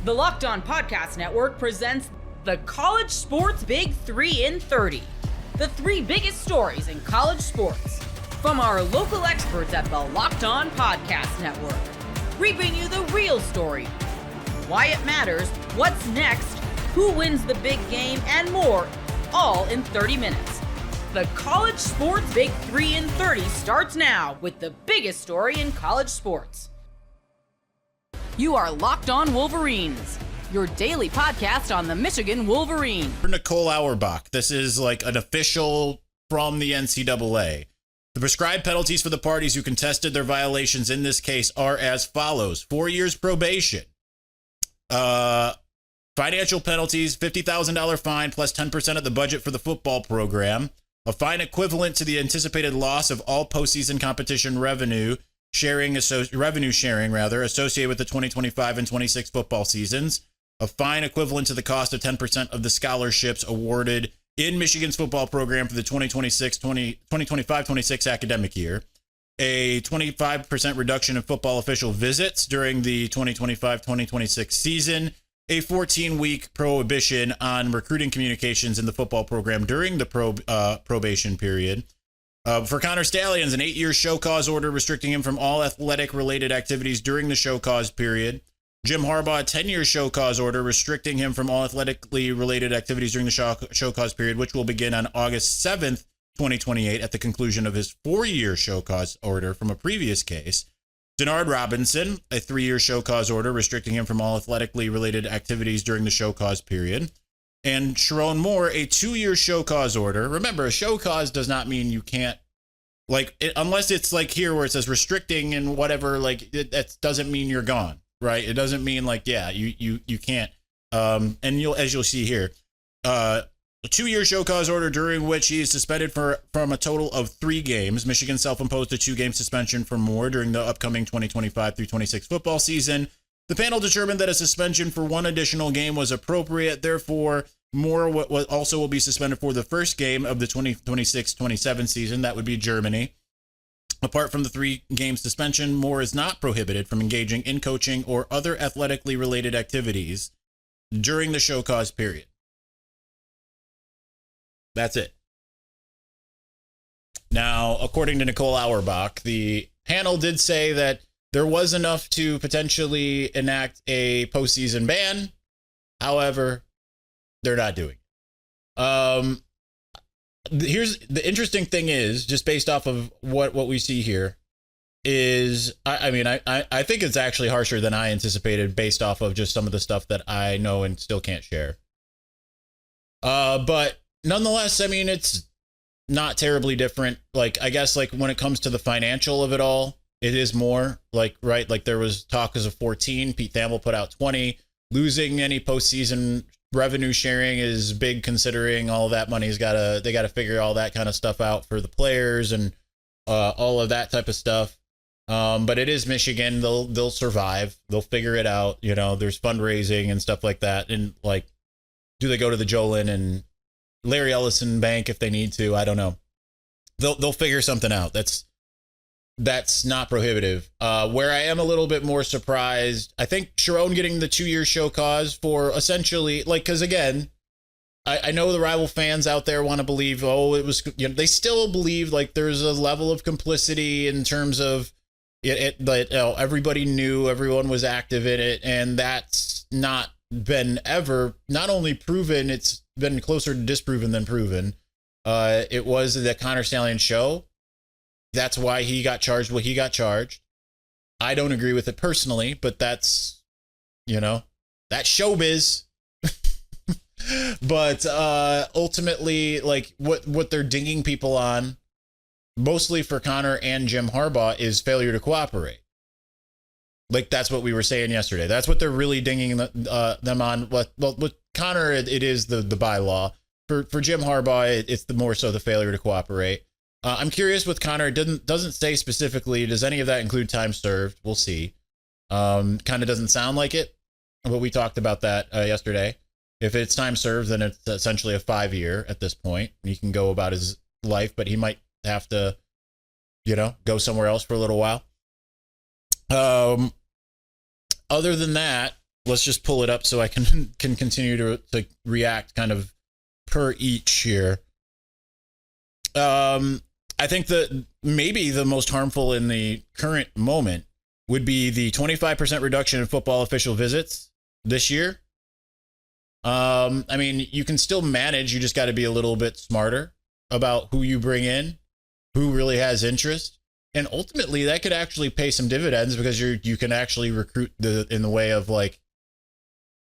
The Locked On Podcast Network presents the College Sports Big 3 in 30. The three biggest stories in college sports. From our local experts at the Locked On Podcast Network. Bringing you the real story. Why it matters, what's next, who wins the big game, and more, all in 30 minutes. The College Sports Big 3 in 30 starts now with the biggest story in college sports. You are Locked On Wolverines, your daily podcast on the Michigan Wolverines. For Nicole Auerbach, this is like an official from the NCAA. The prescribed penalties for the parties who contested their violations in this case are as follows. 4 years probation. Financial penalties, $50,000 fine plus 10% of the budget for the football program. A fine equivalent to the anticipated loss of all postseason competition revenue sharing associated with the 2025 and 26 football seasons. A fine equivalent to the cost of 10% of the scholarships awarded in Michigan's football program for the 2025-26 academic year. A 25% reduction in football official visits during the 2025-2026 season. A 14-week prohibition on recruiting communications in the football program during the probation period. For Connor Stalions, an 8-year show cause order restricting him from all athletic-related activities during the show cause period. Jim Harbaugh, a 10-year show cause order restricting him from all athletically related activities during the show cause period, which will begin on August 7th, 2028, at the conclusion of his 4-year show cause order from a previous case. Denard Robinson, a 3-year show cause order restricting him from all athletically related activities during the show cause period. And Sharon Moore, a 2-year show cause order. Remember, a show cause does not mean you can't, unless it's like here where it says restricting and whatever, that doesn't mean you're gone, right? It doesn't mean you can't. And as you'll see here, a 2-year show cause order during which he is suspended from a total of 3 games. Michigan self-imposed a 2-game suspension for Moore during the upcoming 2025 through 26 football season. The panel determined that a suspension for 1 additional game was appropriate. Therefore, Moore also will be suspended for the first game of the 2026-27 season. That would be Germany. Apart from the 3-game suspension, Moore is not prohibited from engaging in coaching or other athletically related activities during the show cause period. That's it. Now, according to Nicole Auerbach, the panel did say that there was enough to potentially enact a postseason ban. However, they're not doing it. Here's the interesting thing is, just based off of what we see here, is I think it's actually harsher than I anticipated based off of just some of the stuff that I know and still can't share. But nonetheless, it's not terribly different. I guess when it comes to the financial of it all, it is more right. There was talk as of 14. Pete Thamel put out 20. Losing any postseason revenue sharing is big, considering all of that money's they got to figure all that kind of stuff out for the players and all of that type of stuff. But it is Michigan. They'll survive. They'll figure it out. There's fundraising and stuff like that. And do they go to the Jolin and Larry Ellison Bank if they need to? I don't know. They'll figure something out. That's not prohibitive. Where I am a little bit more surprised, I think Sharon getting the 2-year show cause for essentially, because again, I know the rival fans out there want to believe, it was, they still believe there's a level of complicity in terms of everybody knew, everyone was active in it, and that's not been ever, not only proven, it's been closer to disproven than proven. It was the Connor Stalions show. That's why he got charged what he got charged. I don't agree with it personally, but that's, that's showbiz. But ultimately, what they're dinging people on, mostly for Connor and Jim Harbaugh, is failure to cooperate. That's what we were saying yesterday. That's what they're really dinging them on. With Connor, it is the bylaw. For Jim Harbaugh, it's the more so the failure to cooperate. I'm curious with Connor. It doesn't say specifically. Does any of that include time served? We'll see. Kind of doesn't sound like it, but we talked about that yesterday. If it's time served, then it's essentially a 5-year at this point. He can go about his life, but he might have to, go somewhere else for a little while. Other than that, let's just pull it up so I can continue to react kind of per each here. I think that maybe the most harmful in the current moment would be the 25% reduction in football official visits this year. I mean, you can still manage. You just got to be a little bit smarter about who you bring in, who really has interest. And ultimately, that could actually pay some dividends because you can actually recruit in the way of like,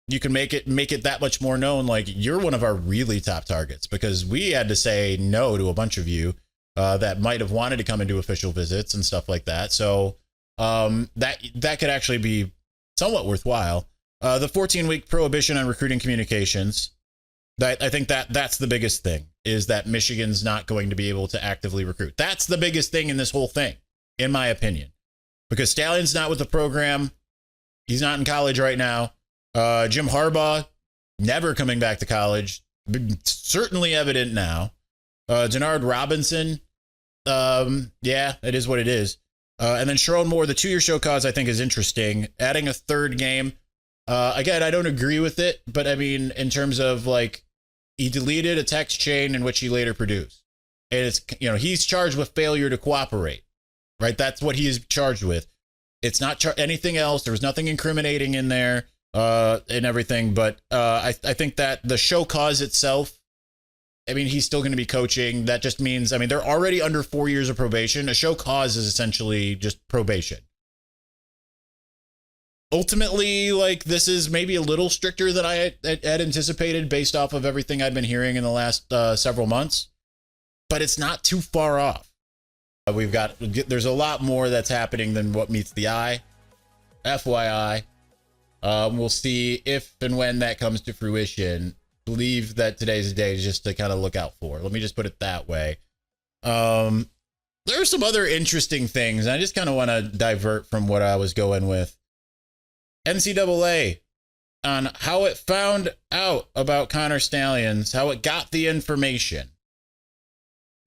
you can make it that much more known. Like, you're one of our really top targets because we had to say no to a bunch of you that might have wanted to come and do official visits and stuff like that. So that could actually be somewhat worthwhile. The 14-week prohibition on recruiting communications. I think that's the biggest thing, is that Michigan's not going to be able to actively recruit. That's the biggest thing in this whole thing, in my opinion, because Stallion's not with the program. He's not in college right now. Jim Harbaugh, never coming back to college. Certainly evident now. Denard Robinson, yeah, it is what it is. And then Sharon Moore, the 2-year show cause, I think is interesting. Adding a third game. Again, I don't agree with it, but I mean, in terms of like, he deleted a text chain in which he later produced. And it's, he's charged with failure to cooperate, right? That's what he is charged with. It's not anything else. There was nothing incriminating in there, and everything. But I think that the show cause itself, I mean, he's still going to be coaching. That just means, I mean, they're already under 4 years of probation. A show cause is essentially just probation. Ultimately, like, this is maybe a little stricter than I had anticipated based off of everything I've been hearing in the last several months, but it's not too far off. There's a lot more that's happening than what meets the eye. FYI, we'll see if and when that comes to fruition. Believe that today's the day just to kind of look out for. Let me just put it that way. There are some other interesting things. I just kind of want to divert from what I was going with. NCAA on how it found out about Connor Stalions, how it got the information.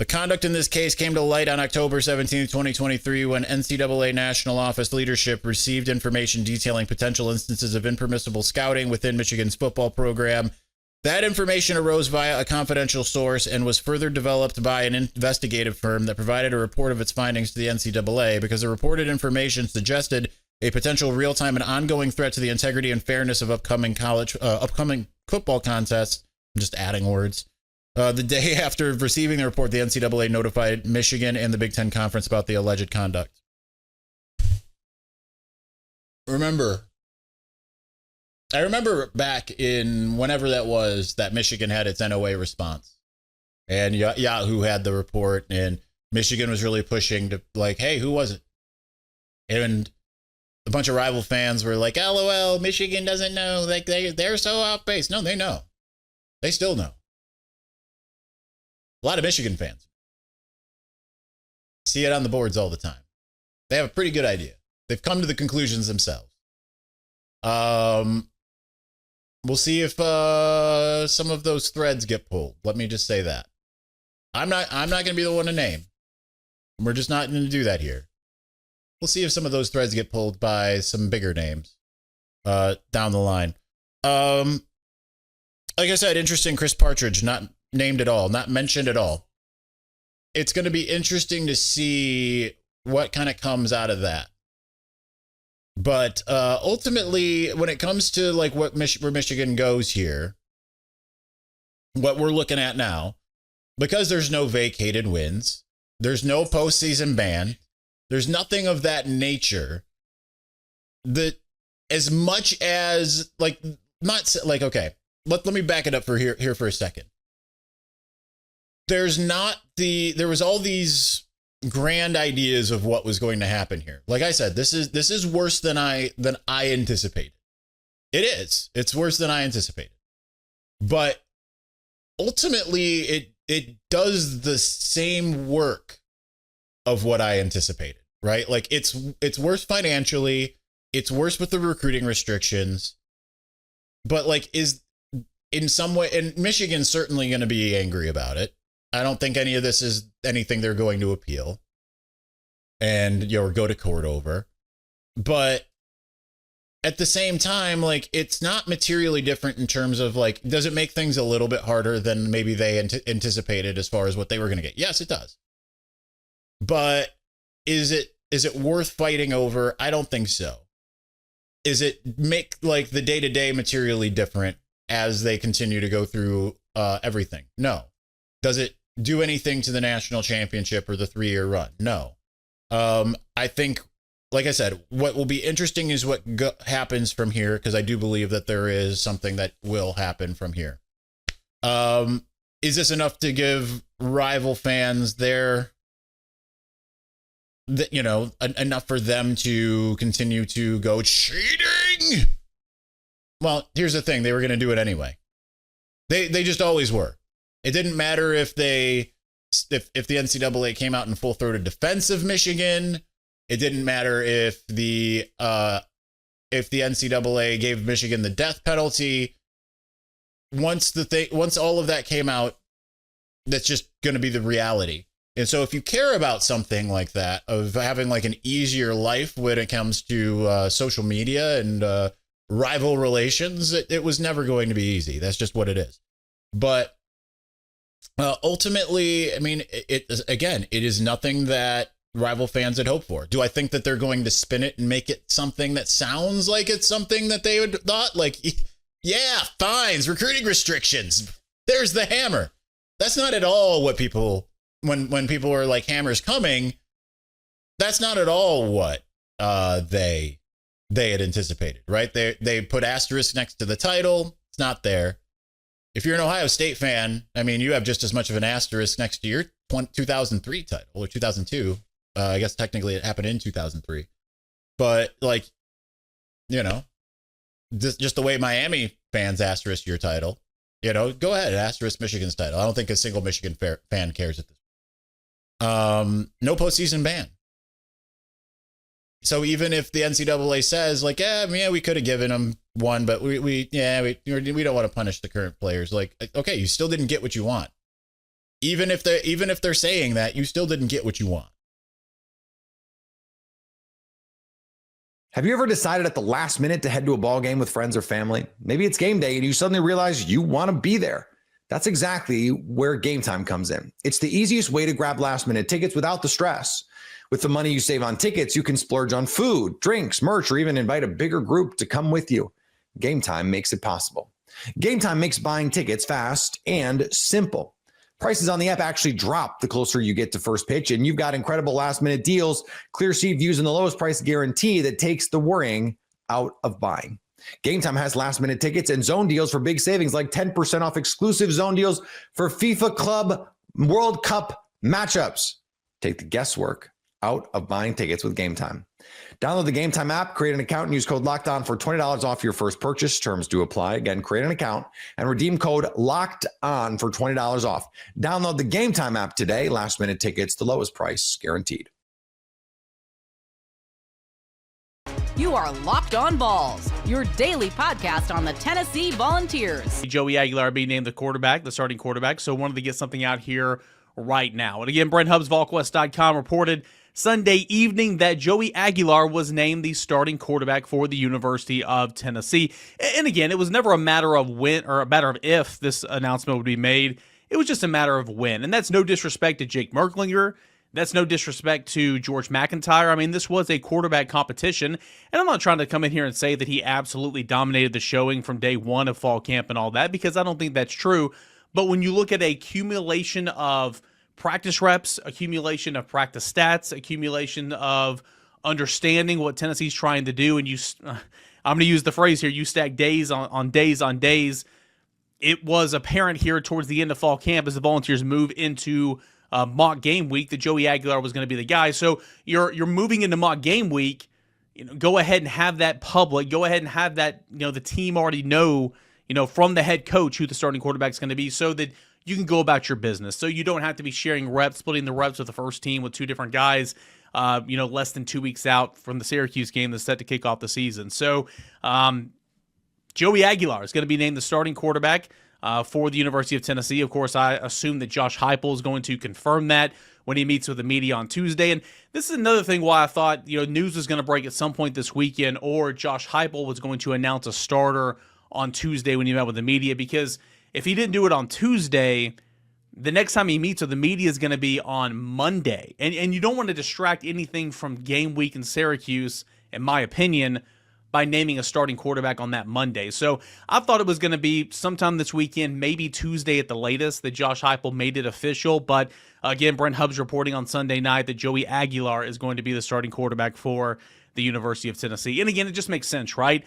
The conduct in this case came to light on October 17, 2023, when NCAA National Office leadership received information detailing potential instances of impermissible scouting within Michigan's football program. That information arose via a confidential source and was further developed by an investigative firm that provided a report of its findings to the NCAA because the reported information suggested a potential real-time and ongoing threat to the integrity and fairness of upcoming football contests. I'm just adding words. The day after receiving the report, the NCAA notified Michigan and the Big Ten Conference about the alleged conduct. I remember back in whenever that was that Michigan had its NOA response, and Yahoo had the report, and Michigan was really pushing to like, hey, who was it? And a bunch of rival fans were like, LOL, Michigan doesn't know. Like they're so off base. No, they know. They still know. A lot of Michigan fans see it on the boards all the time. They have a pretty good idea. They've come to the conclusions themselves. We'll see if some of those threads get pulled. Let me just say that. I'm not going to be the one to name. We're just not going to do that here. We'll see if some of those threads get pulled by some bigger names down the line. Like I said, interesting. Chris Partridge, not named at all, not mentioned at all. It's going to be interesting to see what kind of comes out of that. But ultimately, when it comes to like where Michigan goes here, what we're looking at now, because there's no vacated wins, there's no postseason ban, there's nothing of that nature. That as much as like not like okay, let me back it up for here for a second. There was all these grand ideas of what was going to happen here. Like I said, this is worse than I anticipated. It is. It's worse than I anticipated. But ultimately it does the same work of what I anticipated, right? Like it's worse financially, it's worse with the recruiting restrictions. But like is in some way, and Michigan's certainly going to be angry about it. I don't think any of this is anything they're going to appeal and or go to court over. But at the same time, like, it's not materially different in terms of, like, does it make things a little bit harder than maybe they anticipated as far as what they were going to get? Yes, it does. But is it worth fighting over? I don't think so. Is it make, like, the day-to-day materially different as they continue to go through everything? No. Does it do anything to the national championship or the 3-year run? No. I think, like I said, what will be interesting is what happens from here, because I do believe that there is something that will happen from here. Is this enough to give rival fans enough for them to continue to go cheating? Well, here's the thing. They were going to do it anyway. They just always were. It didn't matter if the NCAA came out in full-throated defense of Michigan. It didn't matter if the NCAA gave Michigan the death penalty. Once all of that came out, that's just going to be the reality. And so if you care about something like that, of having like an easier life when it comes to social media and rival relations, it was never going to be easy. That's just what it is. But ultimately, I mean, it is nothing that rival fans had hoped for. Do I think that they're going to spin it and make it something that sounds like it's something that they would thought? Like, yeah, fines, recruiting restrictions. There's the hammer. That's not at all what people, when people are like, hammers coming, that's not at all what they had anticipated, right? They put asterisk next to the title. It's not there. If you're an Ohio State fan, I mean, you have just as much of an asterisk next to your 2003 title, or 2002. I guess technically it happened in 2003. But, like, you know, just the way Miami fans asterisk your title, you know, go ahead, asterisk Michigan's title. I don't think a single Michigan fan cares at this point. No postseason ban. So even if the NCAA says, like, yeah, we could have given them one, but we don't want to punish the current players. Like, okay, you still didn't get what you want. Even if they're saying that, you still didn't get what you want. Have you ever decided at the last minute to head to a ball game with friends or family? Maybe it's game day and you suddenly realize you want to be there. That's exactly where Gametime comes in. It's the easiest way to grab last minute tickets without the stress. With the money you save on tickets, you can splurge on food, drinks, merch, or even invite a bigger group to come with you. Gametime makes it possible. Gametime makes buying tickets fast and simple. Prices on the app actually drop the closer you get to first pitch, and you've got incredible last-minute deals, clear seat views, and the lowest price guarantee that takes the worrying out of buying. Gametime has last-minute tickets and zone deals for big savings, like 10% off exclusive zone deals for FIFA Club World Cup matchups. Take the guesswork out of buying tickets with Gametime. Download the Gametime app, create an account, and use code LOCKEDON for $20 off your first purchase. Terms do apply. Again, create an account and redeem code LOCKEDON for $20 off. Download the Gametime app today. Last minute tickets, the lowest price guaranteed. You are Locked On Balls, your daily podcast on the Tennessee Volunteers. Joey Aguilar being named the starting quarterback, so wanted to get something out here right now. And again, Brent Hubbs, VolQuest.com, reported Sunday evening that Joey Aguilar was named the starting quarterback for the University of Tennessee. And again, it was never a matter of when or a matter of if this announcement would be made. It was just a matter of when. And that's no disrespect to Jake Merklinger. That's no disrespect to George McIntyre. I mean, this was a quarterback competition. And I'm not trying to come in here and say that he absolutely dominated the showing from day one of fall camp and all that, because I don't think that's true. But when you look at a accumulation of practice reps, accumulation of practice stats, accumulation of understanding what Tennessee's trying to do, and I'm going to use the phrase here, you stack days on days on days. It was apparent here towards the end of fall camp as the Volunteers move into mock game week that Joey Aguilar was going to be the guy. So you're moving into mock game week. Go ahead and have that public. Go ahead and have that, the team already know, from the head coach who the starting quarterback is going to be, so that you can go about your business. So you don't have to be sharing reps, splitting the reps with the first team with two different guys, less than 2 weeks out from the Syracuse game that's set to kick off the season. So Joey Aguilar is going to be named the starting quarterback for the University of Tennessee. Of course, I assume that Josh Heupel is going to confirm that when he meets with the media on Tuesday. And this is another thing why I thought, news was going to break at some point this weekend, or Josh Heupel was going to announce a starter on Tuesday when he met with the media, because if he didn't do it on Tuesday, the next time he meets with the media is going to be on Monday. And you don't want to distract anything from game week in Syracuse, in my opinion, by naming a starting quarterback on that Monday. So I thought it was going to be sometime this weekend, maybe Tuesday at the latest, that Josh Heupel made it official. But again, Brent Hubbs reporting on Sunday night that Joey Aguilar is going to be the starting quarterback for the University of Tennessee. And again, it just makes sense, right?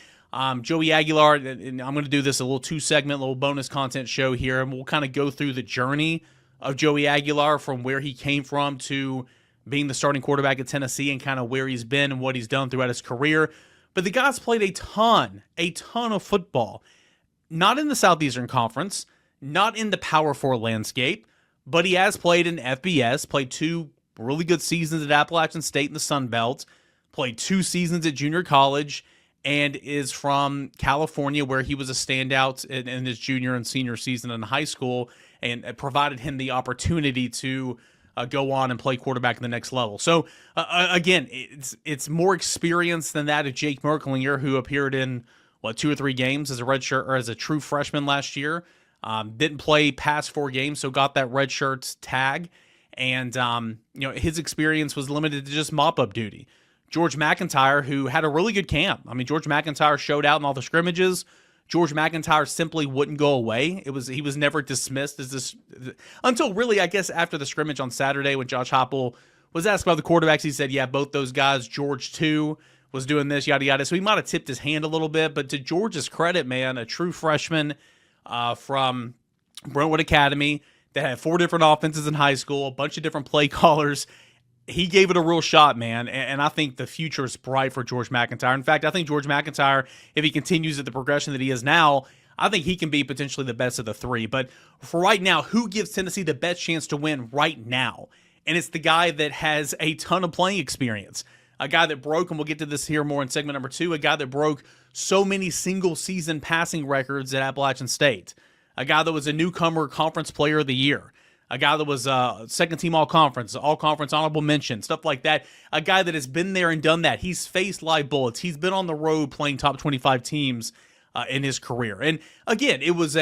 Joey Aguilar, and I'm going to do this a little 2-segment, little bonus content show here, and we'll kind of go through the journey of Joey Aguilar from where he came from to being the starting quarterback at Tennessee, and kind of where he's been and what he's done throughout his career. But the guy's played a ton of football. Not in the Southeastern Conference, not in the Power 4 landscape, but he has played in FBS, played 2 really good seasons at Appalachian State in the Sun Belt, played 2 seasons at junior college, and is from California, where he was a standout in his junior and senior season in high school, and it provided him the opportunity to go on and play quarterback in the next level. So again, it's more experience than that of Jake Merklinger, who appeared in 2 or 3 games as a redshirt or as a true freshman last year. Didn't play past 4 games, so got that redshirt tag. And his experience was limited to just mop-up duty. George McIntyre, who had a really good camp. I mean, George McIntyre showed out in all the scrimmages. George McIntyre simply wouldn't go away. He was never dismissed as this until really, I guess, after the scrimmage on Saturday when Josh Heupel was asked about the quarterbacks. He said, yeah, both those guys, George too, was doing this, yada, yada. So he might have tipped his hand a little bit, but to George's credit, man, a true freshman from Brentwood Academy that had 4 different offenses in high school, a bunch of different play callers. He gave it a real shot, man, and I think the future is bright for George McIntyre. In fact, I think George McIntyre, if he continues at the progression that he is now, I think he can be potentially the best of the 3. But for right now, who gives Tennessee the best chance to win right now? And it's the guy that has a ton of playing experience. A guy that broke, and we'll get to this here more in segment number 2, a guy that broke so many single-season passing records at Appalachian State. A guy that was a newcomer conference player of the year. A guy that was second-team all-conference honorable mention, stuff like that. A guy that has been there and done that. He's faced live bullets. He's been on the road playing top 25 teams in his career. And again, it was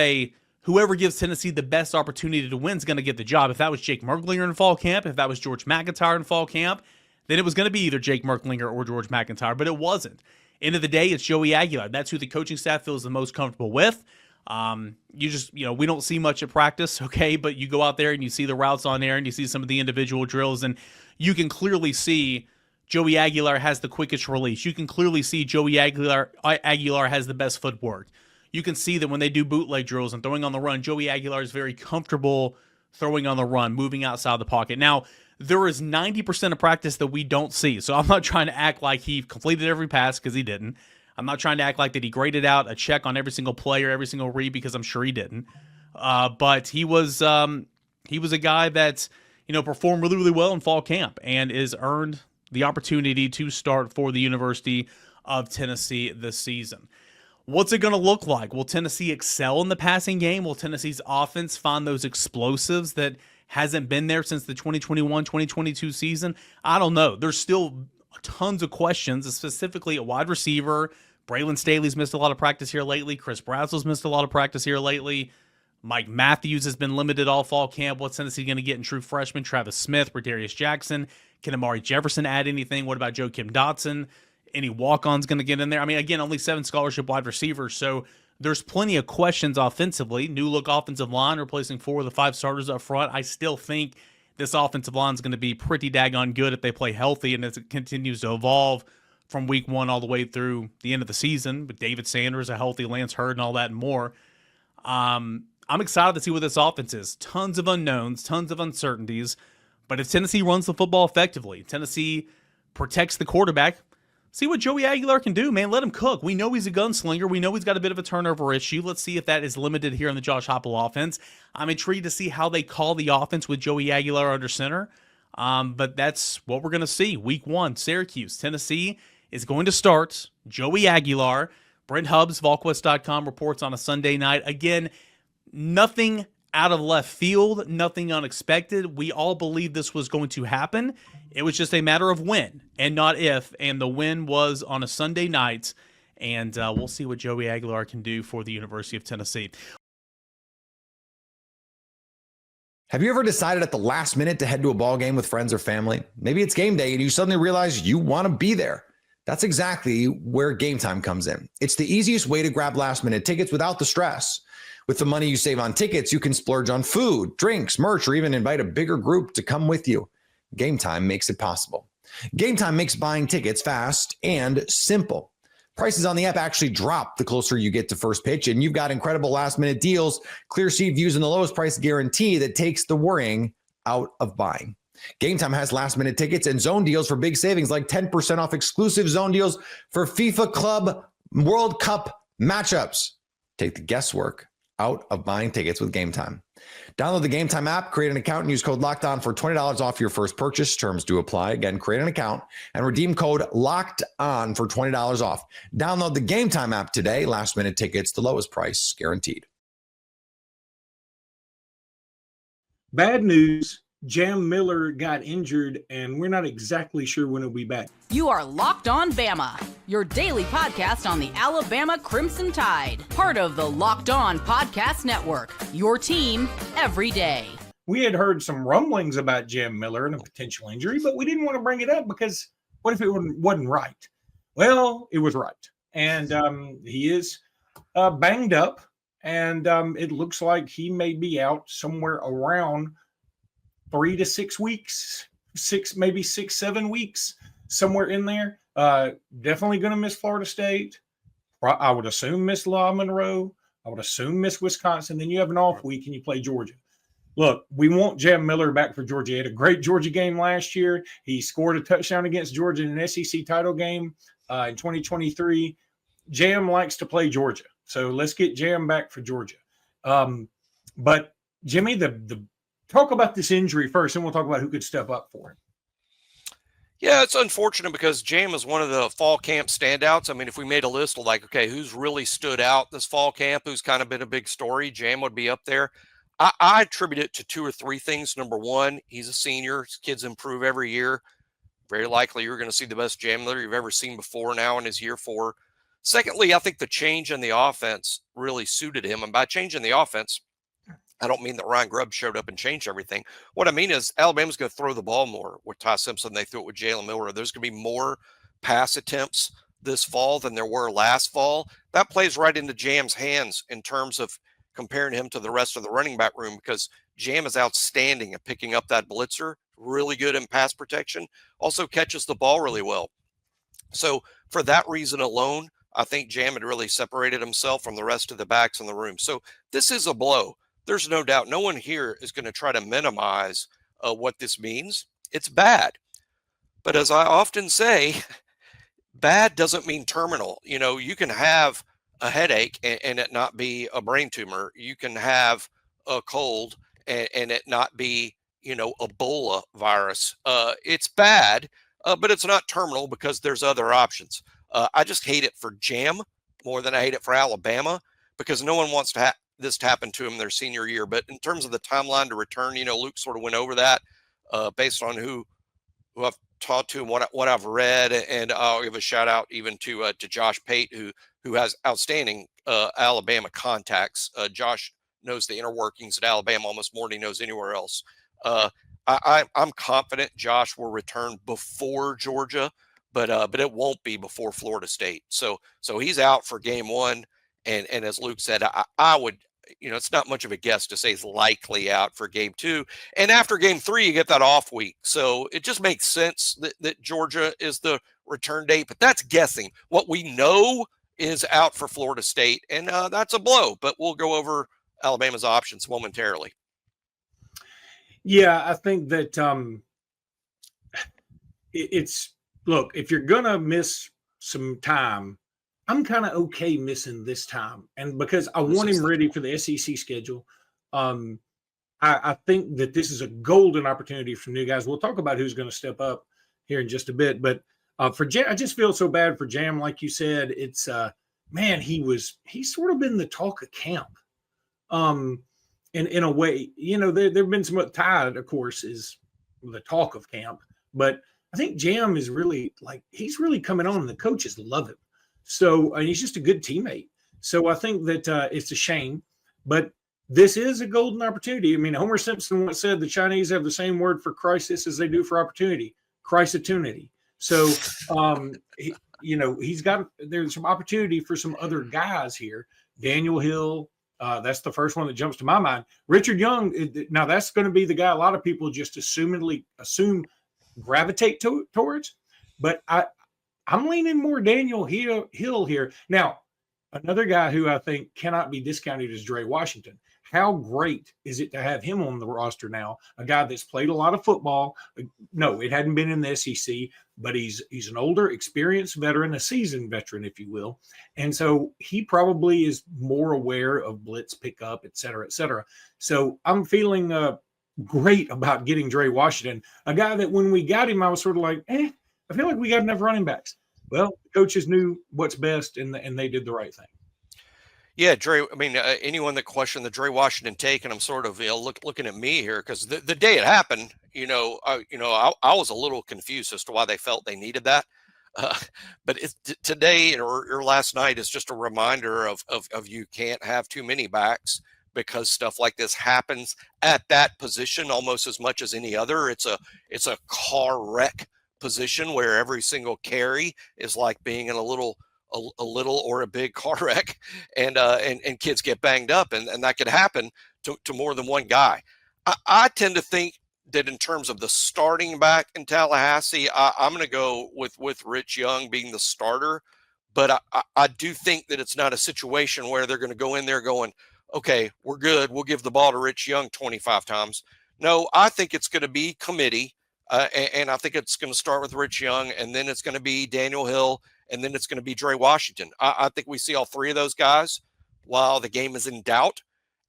whoever gives Tennessee the best opportunity to win is going to get the job. If that was Jake Merklinger in fall camp, if that was George McIntyre in fall camp, then it was going to be either Jake Merklinger or George McIntyre, but it wasn't. End of the day, it's Joey Aguilar. That's who the coaching staff feels the most comfortable with. We don't see much at practice, okay, but you go out there and you see the routes on air and you see some of the individual drills, and you can clearly see Joey Aguilar has the quickest release. You can clearly see Joey Aguilar has the best footwork. You can see that when they do bootleg drills and throwing on the run, Joey Aguilar is very comfortable throwing on the run, moving outside the pocket. Now, there is 90% of practice that we don't see, so I'm not trying to act like he completed every pass, because he didn't. I'm not trying to act like that he graded out a check on every single play or every single read, because I'm sure he didn't. But he was a guy that performed really, really well in fall camp and has earned the opportunity to start for the University of Tennessee this season. What's it going to look like? Will Tennessee excel in the passing game? Will Tennessee's offense find those explosives that hasn't been there since the 2021-2022 season? I don't know. There's still tons of questions, specifically at wide receiver. Braylon Staley's missed a lot of practice here lately. Chris Brazel's missed a lot of practice here lately. Mike Matthews has been limited all fall camp. What's Tennessee going to get in true freshmen? Travis Smith, Bradarius Jackson. Can Amari Jefferson add anything? What about Joakim Dotson? Any walk-ons going to get in there? I mean, again, only 7 scholarship wide receivers, so there's plenty of questions offensively. New look offensive line, replacing 4 of the 5 starters up front. I still think this offensive line is going to be pretty daggone good if they play healthy and as it continues to evolve from week 1 all the way through the end of the season, with David Sanders, a healthy Lance Hurd, and all that and more. I'm excited to see what this offense is. Tons of unknowns, tons of uncertainties. But if Tennessee runs the football effectively, Tennessee protects the quarterback, see what Joey Aguilar can do, man. Let him cook. We know he's a gunslinger. We know he's got a bit of a turnover issue. Let's see if that is limited here in the Josh Heupel offense. I'm intrigued to see how they call the offense with Joey Aguilar under center. But that's what we're going to see. Week 1, Syracuse. Tennessee is going to start Joey Aguilar. Brent Hubbs, VolQuest.com, reports on a Sunday night. Again, nothing out of left field, nothing unexpected. We all believed this was going to happen. It was just a matter of when and not if, and the win was on a Sunday night, and we'll see what Joey Aguilar can do for the University of Tennessee. Have you ever decided at the last minute to head to a ball game with friends or family? Maybe it's game day and you suddenly realize you want to be there. That's exactly where Gametime comes in. It's the easiest way to grab last minute tickets without the stress. With the money you save on tickets, you can splurge on food, drinks, merch, or even invite a bigger group to come with you. Gametime makes it possible. Gametime makes buying tickets fast and simple. Prices on the app actually drop the closer you get to first pitch, and you've got incredible last-minute deals, clear seat views, and the lowest price guarantee that takes the worrying out of buying. Gametime has last-minute tickets and zone deals for big savings, like 10% off exclusive zone deals for FIFA Club World Cup matchups. Take the guesswork out of buying tickets with Gametime. Download the Gametime app, create an account, and use code LOCKEDON for $20 off your first purchase. Terms do apply. Again, create an account and redeem code LOCKEDON for $20 off. Download the Gametime app today. Last minute tickets, the lowest price guaranteed. Bad news. Jam Miller got injured, and we're not exactly sure when he'll be back. You are Locked On Bama, your daily podcast on the Alabama Crimson Tide. Part of the Locked On Podcast Network, your team every day. We had heard some rumblings about Jam Miller and a potential injury, but we didn't want to bring it up because what if it wasn't right? Well, it was right. And he is banged up, and it looks like he may be out somewhere around 3 to 6 weeks, maybe 6, 7 weeks, somewhere in there. Definitely going to miss Florida State. I would assume miss La Monroe. I would assume miss Wisconsin. Then you have an off week and you play Georgia. Look, we want Jam Miller back for Georgia. He had a great Georgia game last year. He scored a touchdown against Georgia in an SEC title game in 2023. Jam likes to play Georgia. So let's get Jam back for Georgia. But Jimmy, the talk about this injury first, and we'll talk about who could step up for him. Yeah, it's unfortunate because Jam is one of the fall camp standouts. I mean, if we made a list of like, okay, who's really stood out this fall camp, who's kind of been a big story, Jam would be up there. I attribute it to 2 or 3 things. Number one, he's a senior. His kids improve every year. Very likely you're going to see the best Jam Miller you've ever seen before now in his year 4. Secondly, I think the change in the offense really suited him. And by changing the offense, I don't mean that Ryan Grubb showed up and changed everything. What I mean is Alabama's going to throw the ball more with Ty Simpson. They threw it with Jalen Miller. There's going to be more pass attempts this fall than there were last fall. That plays right into Jam's hands in terms of comparing him to the rest of the running back room because Jam is outstanding at picking up that blitzer, really good in pass protection, also catches the ball really well. So for that reason alone, I think Jam had really separated himself from the rest of the backs in the room. So this is a blow. There's no doubt. No one here is going to try to minimize what this means. It's bad. But as I often say, bad doesn't mean terminal. You know, you can have a headache and it not be a brain tumor. You can have a cold and it not be, you know, Ebola virus. It's bad, but it's not terminal because there's other options. I just hate it for Jam more than I hate it for Alabama because no one wants to this to happen to him their senior year. But in terms of the timeline to return, you know, Luke sort of went over that based on who I've talked to and what I've read. And I'll give a shout out even to Josh Pate, who has outstanding Alabama contacts. Josh knows the inner workings at Alabama almost more than he knows anywhere else. I'm confident Josh will return before Georgia, but it won't be before Florida State. So he's out for game 1. And as Luke said, I would, you know, it's not much of a guess to say he's likely out for game 2. And after game 3, you get that off week. So it just makes sense that Georgia is the return date, but that's guessing. What we know is out for Florida State, and that's a blow, but we'll go over Alabama's options momentarily. Yeah, I think that look, if you're going to miss some time, I'm kind of okay missing this time. And because I want him ready for the SEC schedule, I think that this is a golden opportunity for new guys. We'll talk about who's going to step up here in just a bit. But for Jam, I just feel so bad for Jam. Like you said, it's, man, he's sort of been the talk of camp. in a way, there've been some Tide, of course, is the talk of camp, but I think Jam is really he's really coming on, and the coaches love him. So he's just a good teammate. So I think that it's a shame, but this is a golden opportunity. I mean, Homer Simpson once said the Chinese have the same word for crisis as they do for opportunity, crisis-opportunity. So, there's some opportunity for some other guys here. Daniel Hill, that's the first one that jumps to my mind. Richard Young, now that's going to be the guy a lot of people just assume gravitate towards, but I'm leaning more Daniel Hill here. Now, another guy who I think cannot be discounted is Dre Washington. How great is it to have him on the roster now? A guy that's played a lot of football. No, it hadn't been in the SEC, but he's an older, experienced veteran, a seasoned veteran, if you will. And so he probably is more aware of blitz pickup, et cetera, et cetera. So I'm feeling great about getting Dre Washington, a guy that when we got him, I was sort of like, I feel like we got enough running backs. Well, the coaches knew what's best, and they did the right thing. Yeah, Dre. I mean, anyone that questioned the Dre Washington take, and I'm sort of looking at me here because the day it happened, I was a little confused as to why they felt they needed that. But today or last night is just a reminder of you can't have too many backs because stuff like this happens at that position almost as much as any other. It's a car wreck position where every single carry is like being in a little or a big car wreck, and kids get banged up, and that could happen to more than one guy. I tend to think that in terms of the starting back in Tallahassee, I'm going to go with Rich Young being the starter, but I do think that it's not a situation where they're going to go in there going, okay, we're good, we'll give the ball to Rich Young 25 times. No, I think it's going to be committee, and I think it's going to start with Rich Young, and then it's going to be Daniel Hill, and then it's going to be Dre Washington. I think we see all three of those guys while the game is in doubt.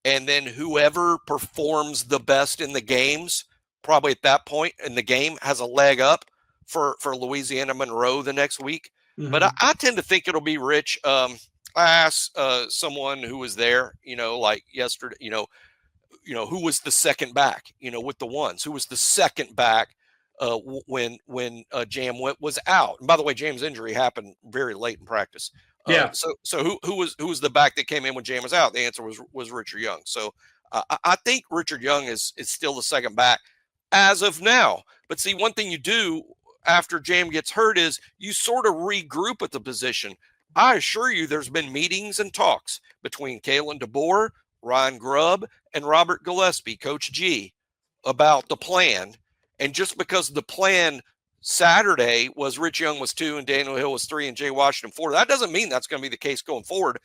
And then whoever performs the best in the games, probably at that point in the game, has a leg up for Louisiana Monroe the next week. Mm-hmm. But I tend to think it'll be Rich. I asked someone who was there, like yesterday, who was the second back, with the ones, who was the second back when Jam was out. And by the way, Jam's injury happened very late in practice. Yeah. So who was the back that came in when Jam was out? The answer was Richard Young. So I think Richard Young is still the second back as of now. But see, one thing you do after Jam gets hurt is you sort of regroup at the position. I assure you, there's been meetings and talks between Kalen DeBoer, Ryan Grubb, and Robert Gillespie, Coach G, about the plan. And just because the plan Saturday was Rich Young was 2 and Daniel Hill was 3 and Jay Washington 4, that doesn't mean that's going to be the case going forward.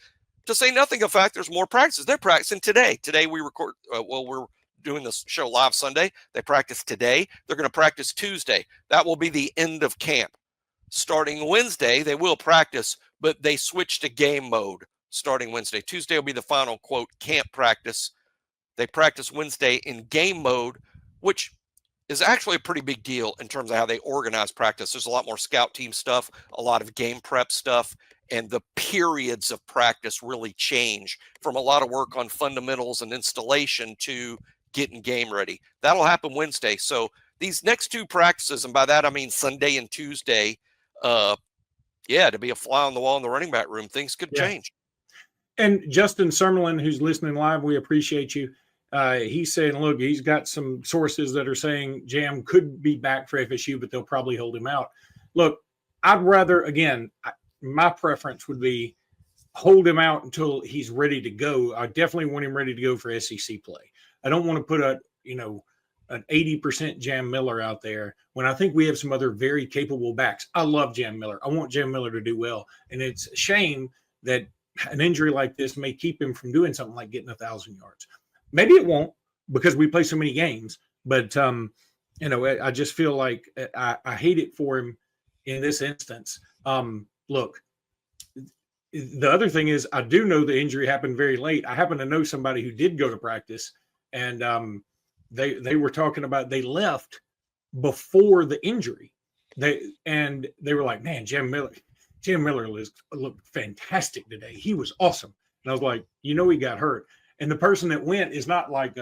To say nothing of the fact there's more practices. They're practicing today. Today we record, we're doing this show live Sunday. They practice today. They're going to practice Tuesday. That will be the end of camp. Starting Wednesday, they will practice, but they switch to game mode starting Wednesday. Tuesday will be the final, quote, camp practice. They practice Wednesday in game mode, which is actually a pretty big deal in terms of how they organize practice. There's a lot more scout team stuff, a lot of game prep stuff, and the periods of practice really change from a lot of work on fundamentals and installation to getting game ready. That'll happen Wednesday. So these next two practices, and by that I mean Sunday and Tuesday, to be a fly on the wall in the running back room, things could change. And Justin Summerlin, who's listening live, we appreciate you. He's saying, look, he's got some sources that are saying Jam could be back for FSU, but they'll probably hold him out. Look, I'd rather, again, my preference would be hold him out until he's ready to go. I definitely want him ready to go for SEC play. I don't want to put an 80% Jam Miller out there when I think we have some other very capable backs. I love Jam Miller. I want Jam Miller to do well. And it's a shame that an injury like this may keep him from doing something like getting 1,000 yards. Maybe it won't because we play so many games, but I just feel like I hate it for him in this instance. Look, the other thing is I do know the injury happened very late. I happen to know somebody who did go to practice, and they were talking about they left before the injury. They were like, man, Jam Miller looked fantastic today. He was awesome. And I was like, he got hurt. And the person that went is not like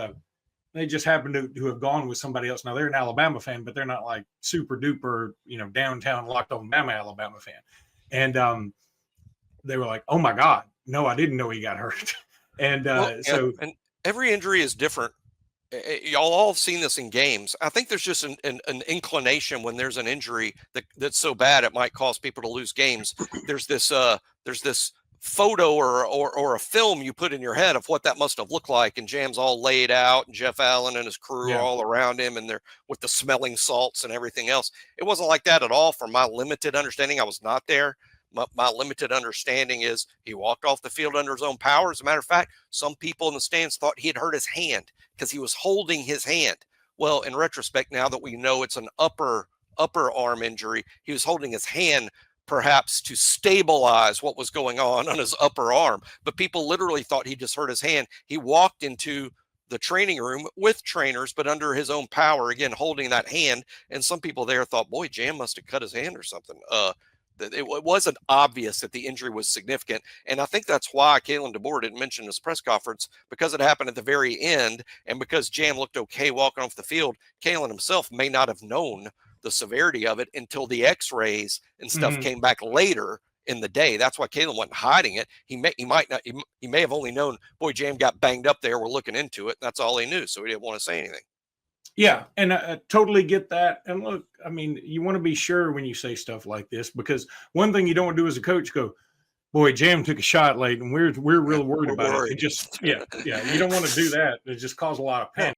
they just happened to have gone with somebody else. Now they're an Alabama fan, but they're not like super duper, downtown locked on Bama Alabama fan. And they were like, "Oh my God, no, I didn't know he got hurt." And and every injury is different. Y'all all have seen this in games. I think there's just an inclination when there's an injury that's so bad it might cause people to lose games. There's this photo or a film you put in your head of what that must have looked like, and Jam's all laid out, and Jeff Allen and his crew are all around him, and they're with the smelling salts and everything else. It wasn't like that at all. From my limited understanding, I was not there. My limited understanding is he walked off the field under his own power. As a matter of fact, some people in the stands thought he had hurt his hand because he was holding his hand. Well, in retrospect, now that we know it's an upper arm injury, he was holding his hand perhaps to stabilize what was going on his upper arm. But people literally thought he just hurt his hand. He walked into the training room with trainers, but under his own power, again, holding that hand. And some people there thought, boy, Jam must have cut his hand or something. It wasn't obvious that the injury was significant. And I think that's why Kalen DeBoer didn't mention his press conference, because it happened at the very end. And because Jam looked okay walking off the field, Kalen himself may not have known the severity of it until the x-rays and stuff came back later in the day. That's why Kalen wasn't hiding it. He may have only known, boy, Jam got banged up there. We're looking into it. That's all he knew. So he didn't want to say anything. Yeah, and I totally get that. And look, I mean, you want to be sure when you say stuff like this, because one thing you don't want to do as a coach, go, boy, Jam took a shot late, and we're real worried about it. It just, you don't want to do that. It just causes a lot of panic.